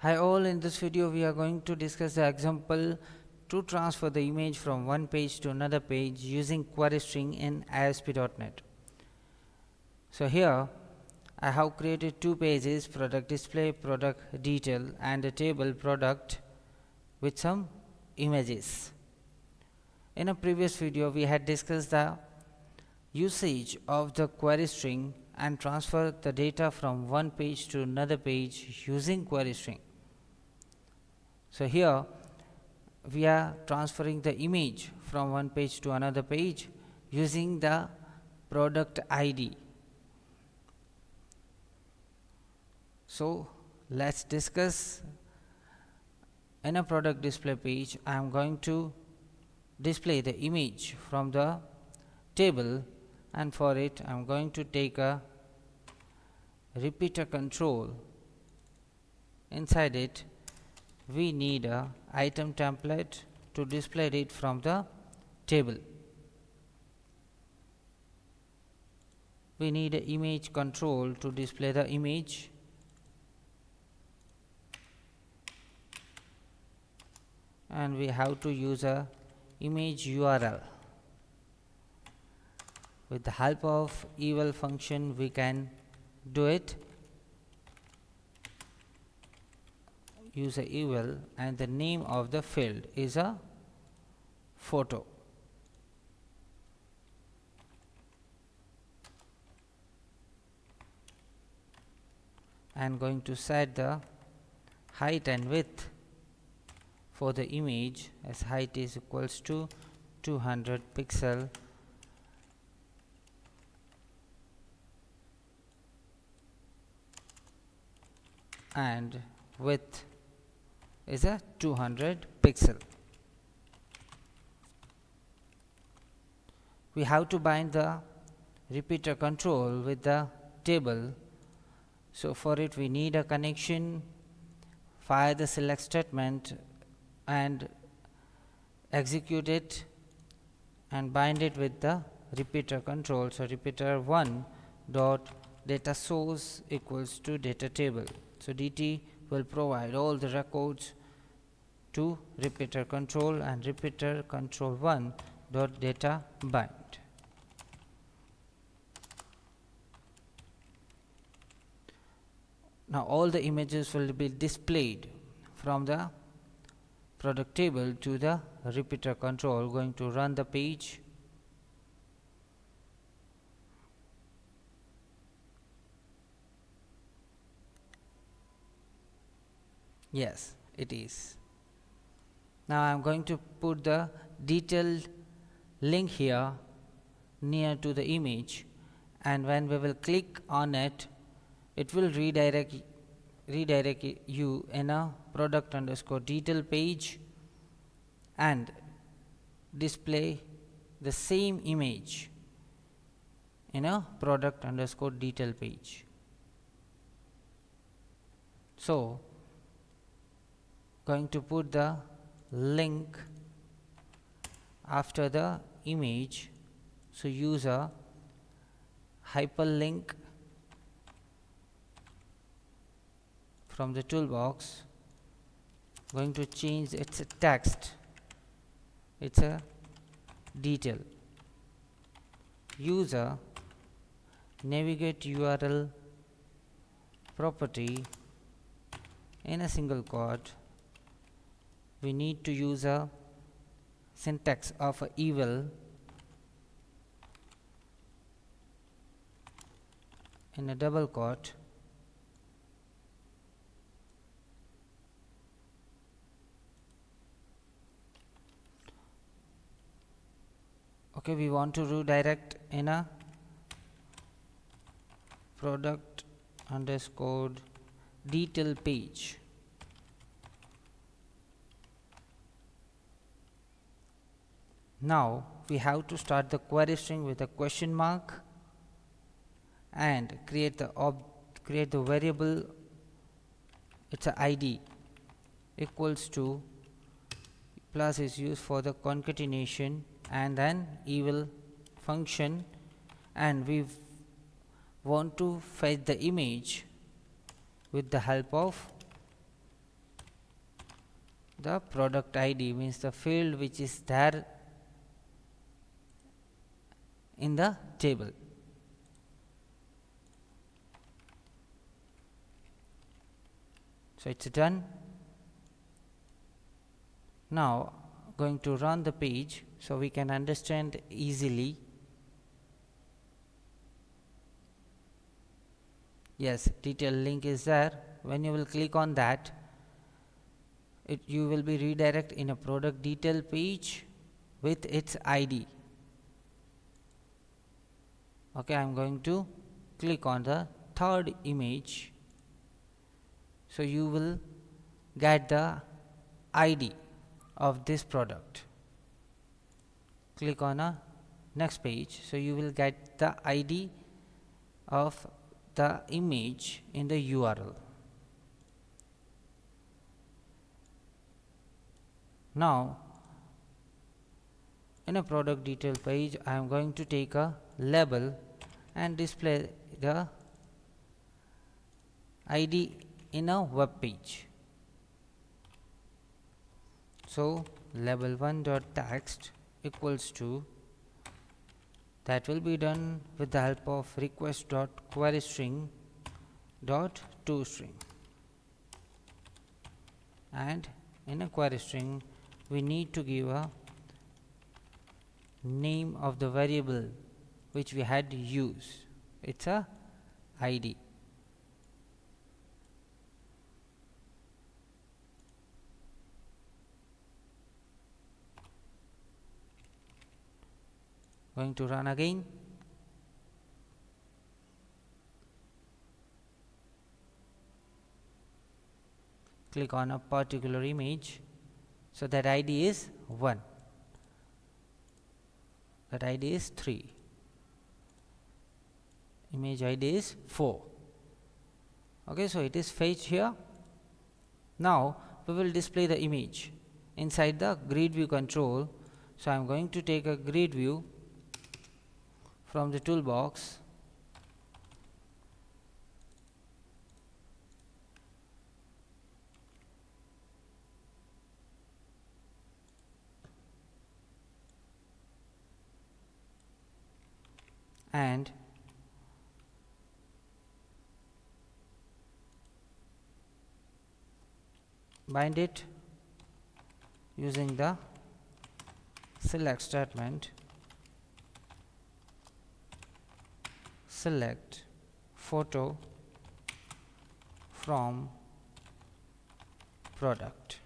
Hi all, in this video we are going to discuss the example to transfer the image from one page to another page using query string in ASP.NET. So here I have created two pages, product display, product detail, and a table product with some images. In a previous video we had discussed the usage of the query string and transfer the data from one page to another page using query string. So here we are transferring the image from one page to another page using the product ID. So let's discuss. In a product display page, I am going to display the image from the table, and for it I am going to take a repeater control. Inside it we need a item template to display it from the table. We need an image control to display the image. And we have to use a image URL. With the help of eval function we can do it. Use a eval, and the name of the field is a photo. I am going to set the height and width for the image, as height is equals to 200 pixel and width is a 200 pixel. We have to bind the repeater control with the table. So for it we need a connection, fire the select statement and execute it and bind it with the repeater control. So repeater 1 dot data source equals to data table. So DT will provide all the records to repeater control, and repeater control 1 dot data bind. Now all the images will be displayed from the product table to the repeater control. Going to run the page. Yes, it is. Now I am going to put the detailed link here near to the image, and when we will click on it, it will redirect you in a product underscore detail page and display the same image in a product underscore detail page. So going to put the link after the image. So use a hyperlink from the toolbox. Going to change its text, it's a detail. Use a navigate URL property in a single quote. We need to use a syntax of a eval in a double quote. Okay, we want to redirect in a product underscore detail page. Now we have to start the query string with a question mark and create the variable. It's a ID equals to plus is used for the concatenation, and then eval function, and we want to fetch the image with the help of the product ID, means the field which is there in the table. So it's done. Now going to run the page so we can understand easily. Yes, detail link is there. When you will click on that, you will be redirect in a product detail page with its ID. Okay, I'm going to click on the third image, so you will get the ID of this product. Click on a next page, so you will get the ID of the image in the URL. Now in a product detail page, I am going to take a label and display the ID in a web page. So label1.text equals to, that will be done with the help of request.queryString.toString, and in a query string we need to give a name of the variable which we had used. It's a ID. Going to run again. Click on a particular image, so that ID is 1, that ID is 3, image ID is 4. Okay, so it is fetched here. Now we will display the image inside the grid view control. So I am going to take a grid view from the toolbox, and bind it using the select statement. Select photo from product.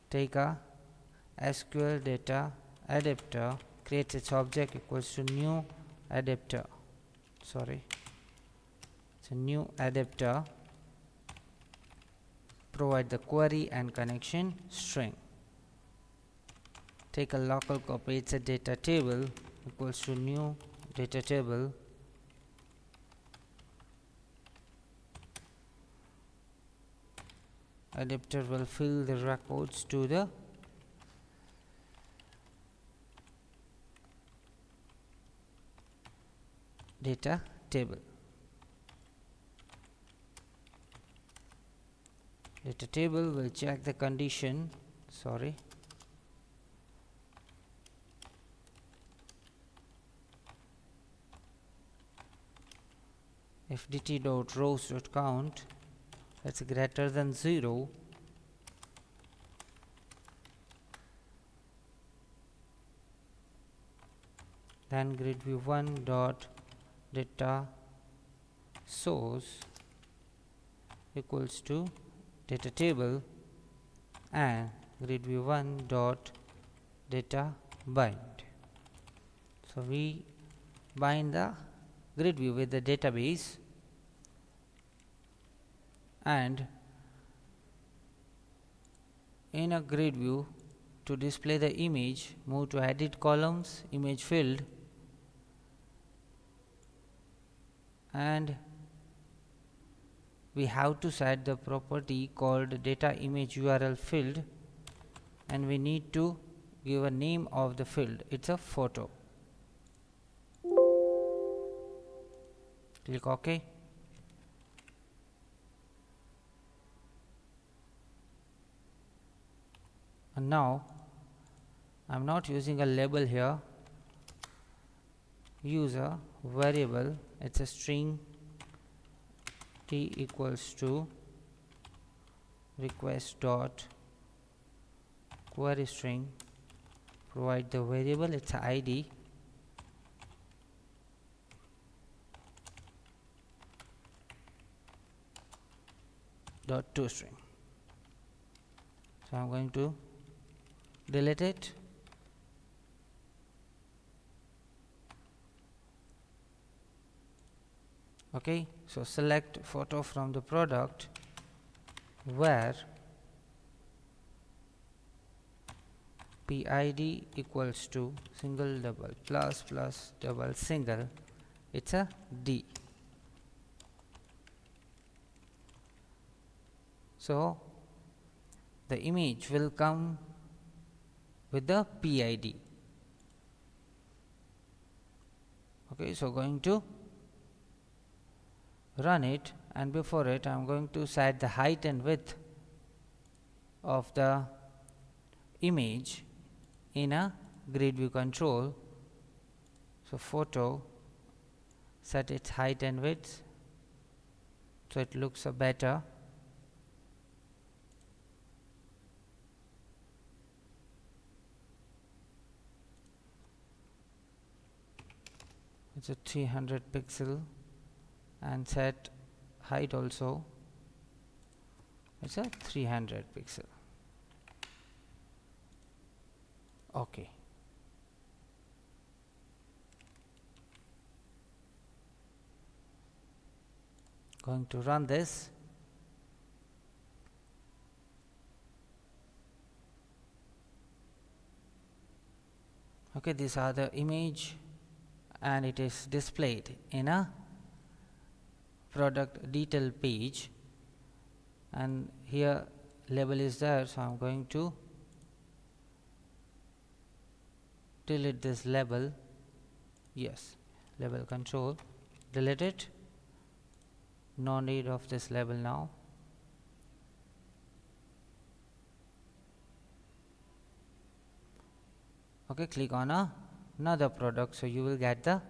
Take a SQL data adapter, create its object equals to new adapter. Sorry, it's a new adapter. Provide the query and connection string. Take a local copy, it's a data table equals to new data table. Adapter will fill the records to the data table. Data table will check the condition. Sorry, if dt.rows.count that's greater than 0, then grid view 1 dot data source equals to data table, and grid view 1 dot data bind. So we bind the grid view with the database, and in a grid view, to display the image, move to edit columns, image field, and we have to set the property called data image URL field, and we need to give a name of the field. It's a photo. Click OK. And now I'm not using a label here, use a variable, it's a string t equals to request dot query string, provide the variable, it's a id, dot toString. So I'm going to delete it. Okay, so select photo from the product where PID equals to single double plus plus double single, it's a D. So the image will come with the PID. Okay, so going to run it, and before it I am going to set the height and width of the image in a grid view control. So photo, set its height and width so it looks better. It's a 300 pixel, and set height also, it's a 300 pixel. Okay. Going to run this. Okay, these are the image and it is displayed in a product detail page, and here label is there, so I'm going to delete this label. Yes, label control, delete it, no need of this label now. Okay, click on another product, so you will get the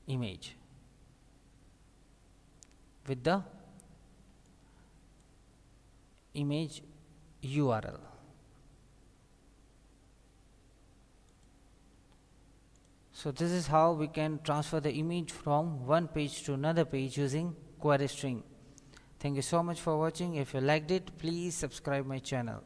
image with the image URL. So this is how we can transfer the image from one page to another page using query string. Thank you so much for watching. If you liked it, please subscribe my channel.